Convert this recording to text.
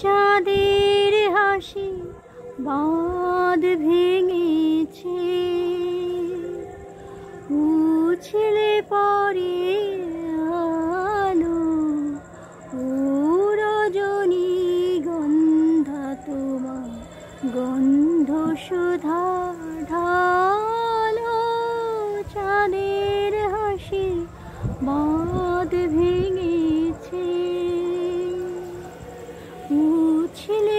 চাঁদের হাসি বাঁধ ভেঙেছে, উছলে পড়ে আলো ও রজনী গন্ধা তোমার গন্ধ সুধা ঢালো। চাঁদের হাসি বাঁধ ভেঙেছে, উছলে